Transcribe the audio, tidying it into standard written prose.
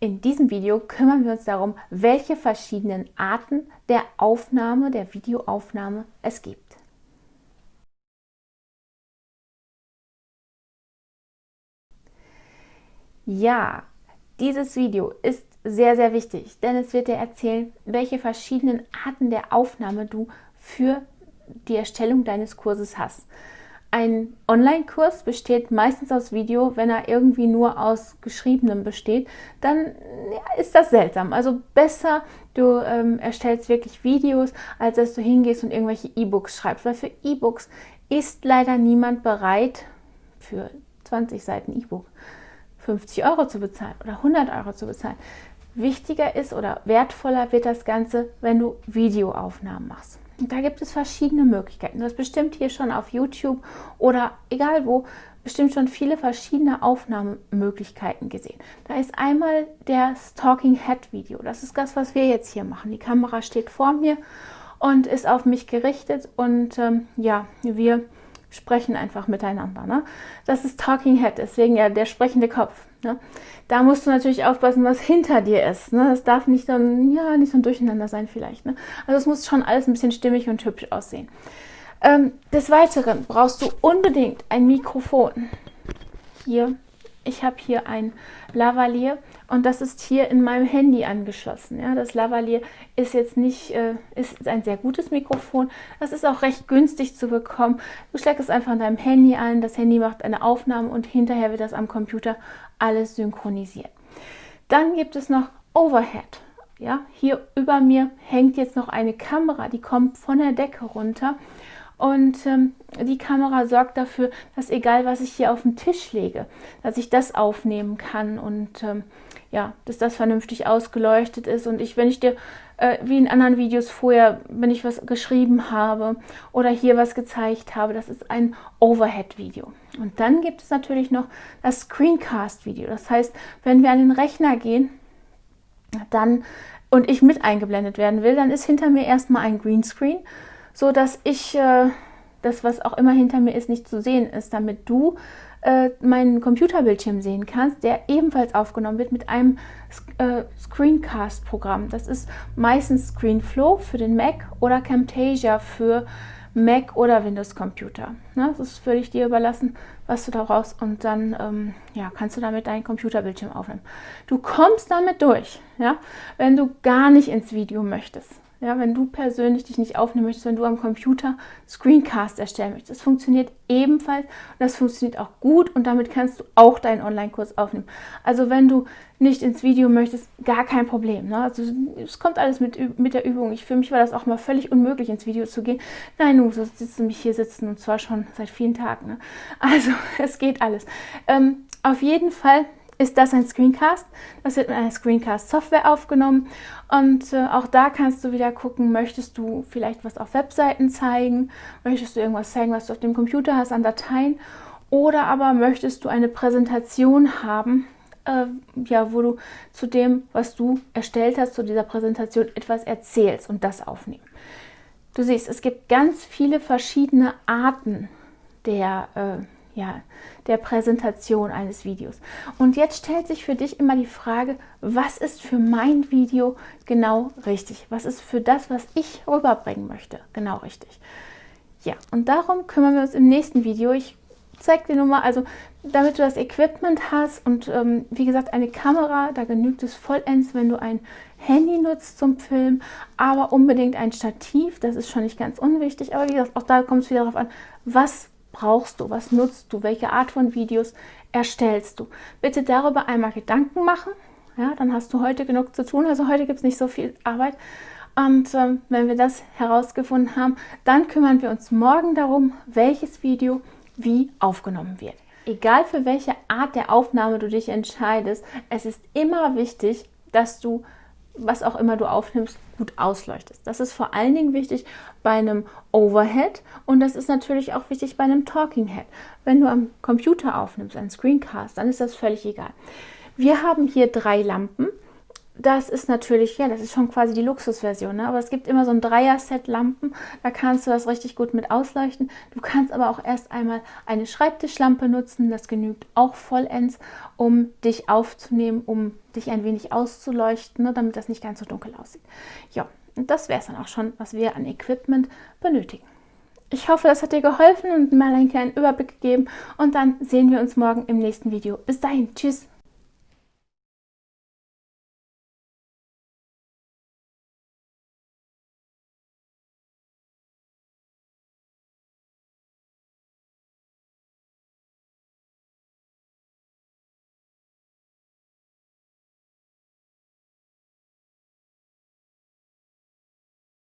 In diesem Video kümmern wir uns darum, welche verschiedenen Arten der Aufnahme, der Videoaufnahme es gibt. Ja, dieses Video ist sehr, sehr wichtig, denn es wird dir erzählen, welche verschiedenen Arten der Aufnahme du für die Erstellung deines Kurses hast. Ein Online-Kurs besteht meistens aus Video. Wenn er irgendwie nur aus Geschriebenem besteht, dann ist das seltsam. Also besser, du erstellst wirklich Videos, als dass du hingehst und irgendwelche E-Books schreibst. Weil für E-Books ist leider niemand bereit, für 20 Seiten E-Book 50 Euro zu bezahlen oder 100 Euro zu bezahlen. Wichtiger ist oder wertvoller wird das Ganze, wenn du Videoaufnahmen machst. Und da gibt es verschiedene Möglichkeiten. Du hast bestimmt hier schon auf YouTube oder egal wo, bestimmt schon viele verschiedene Aufnahmemöglichkeiten gesehen. Da ist einmal das Talking Head Video. Das ist das, was wir jetzt hier machen. Die Kamera steht vor mir und ist auf mich gerichtet und ja, wir sprechen einfach miteinander. Ne? Das ist Talking Head, deswegen ja der sprechende Kopf. Ne? Da musst du natürlich aufpassen, was hinter dir ist. Ne? Das darf nicht so ein Durcheinander sein vielleicht. Ne? Also es muss schon alles ein bisschen stimmig und hübsch aussehen. Des Weiteren brauchst du unbedingt ein Mikrofon. Hier, ich habe hier ein Lavalier und das ist hier in meinem Handy angeschlossen. Ja? Das Lavalier ist jetzt nicht, ist ein sehr gutes Mikrofon. Das ist auch recht günstig zu bekommen. Du steckst es einfach an deinem Handy an, das Handy macht eine Aufnahme und hinterher wird das am Computer alles synchronisiert. Dann gibt es noch Overhead. Ja? Hier über mir hängt jetzt noch eine Kamera, die kommt von der Decke runter. Und die Kamera sorgt dafür, dass egal was ich hier auf den Tisch lege, dass ich das aufnehmen kann und ja, dass das vernünftig ausgeleuchtet ist. Und wenn ich dir, wie in anderen Videos vorher, wenn ich was geschrieben habe oder hier was gezeigt habe, das ist ein Overhead-Video. Und dann gibt es natürlich noch das Screencast-Video. Das heißt, wenn wir an den Rechner gehen, dann und ich mit eingeblendet werden will, dann ist hinter mir erstmal ein Greenscreen, so dass ich das, was auch immer hinter mir ist, nicht zu sehen ist, damit du meinen Computerbildschirm sehen kannst, der ebenfalls aufgenommen wird mit einem Screencast-Programm. Das ist meistens ScreenFlow für den Mac oder Camtasia für Mac oder Windows-Computer. Ne? Das ist völlig dir überlassen, was du da brauchst und dann ja, kannst du damit deinen Computerbildschirm aufnehmen. Du kommst damit durch, ja? Wenn du gar nicht ins Video möchtest. Ja, wenn du persönlich dich nicht aufnehmen möchtest, wenn du am Computer Screencast erstellen möchtest. Das funktioniert ebenfalls und das funktioniert auch gut und damit kannst du auch deinen Online-Kurs aufnehmen. Also wenn du nicht ins Video möchtest, gar kein Problem. Ne? Also es kommt alles mit der Übung. Für mich war das auch mal völlig unmöglich, ins Video zu gehen. Nein, du musst mich hier sitzen und zwar schon seit vielen Tagen. Ne? Also es geht alles. Auf jeden Fall ist das ein Screencast. Das wird mit einer Screencast-Software aufgenommen und auch da kannst du wieder gucken, möchtest du vielleicht was auf Webseiten zeigen, möchtest du irgendwas zeigen, was du auf dem Computer hast an Dateien oder aber möchtest du eine Präsentation haben, ja, wo du zu dem, was du erstellt hast, zu dieser Präsentation etwas erzählst und das aufnehmen. Du siehst, es gibt ganz viele verschiedene Arten der Präsentation eines Videos. Und jetzt stellt sich für dich immer die Frage, was ist für mein Video genau richtig? Was ist für das, was ich rüberbringen möchte, genau richtig? Ja, und darum kümmern wir uns im nächsten Video. Ich zeige dir nur mal, also damit du das Equipment hast und wie gesagt eine Kamera, da genügt es vollends, wenn du ein Handy nutzt zum Filmen, aber unbedingt ein Stativ, das ist schon nicht ganz unwichtig, aber wie gesagt, auch da kommt es wieder darauf an, was brauchst du, was nutzt du, welche Art von Videos erstellst du. Bitte darüber einmal Gedanken machen, ja, dann hast du heute genug zu tun, also heute gibt es nicht so viel Arbeit und wenn wir das herausgefunden haben, dann kümmern wir uns morgen darum, welches Video wie aufgenommen wird. Egal für welche Art der Aufnahme du dich entscheidest, es ist immer wichtig, dass du, was auch immer du aufnimmst, gut ausleuchtest. Das ist vor allen Dingen wichtig bei einem Overhead und das ist natürlich auch wichtig bei einem Talking Head. Wenn du am Computer aufnimmst, einen Screencast, dann ist das völlig egal. Wir haben hier 3 Lampen. das ist natürlich, ja, das ist schon quasi die Luxusversion, ne? Aber es gibt immer so ein Dreier-Set Lampen, da kannst du das richtig gut mit ausleuchten. Du kannst aber auch erst einmal eine Schreibtischlampe nutzen, das genügt auch vollends, um dich aufzunehmen, um dich ein wenig auszuleuchten, ne? Damit das nicht ganz so dunkel aussieht. Ja, und das wäre es dann auch schon, was wir an Equipment benötigen. Ich hoffe, das hat dir geholfen und mal einen kleinen Überblick gegeben und dann sehen wir uns morgen im nächsten Video. Bis dahin, tschüss!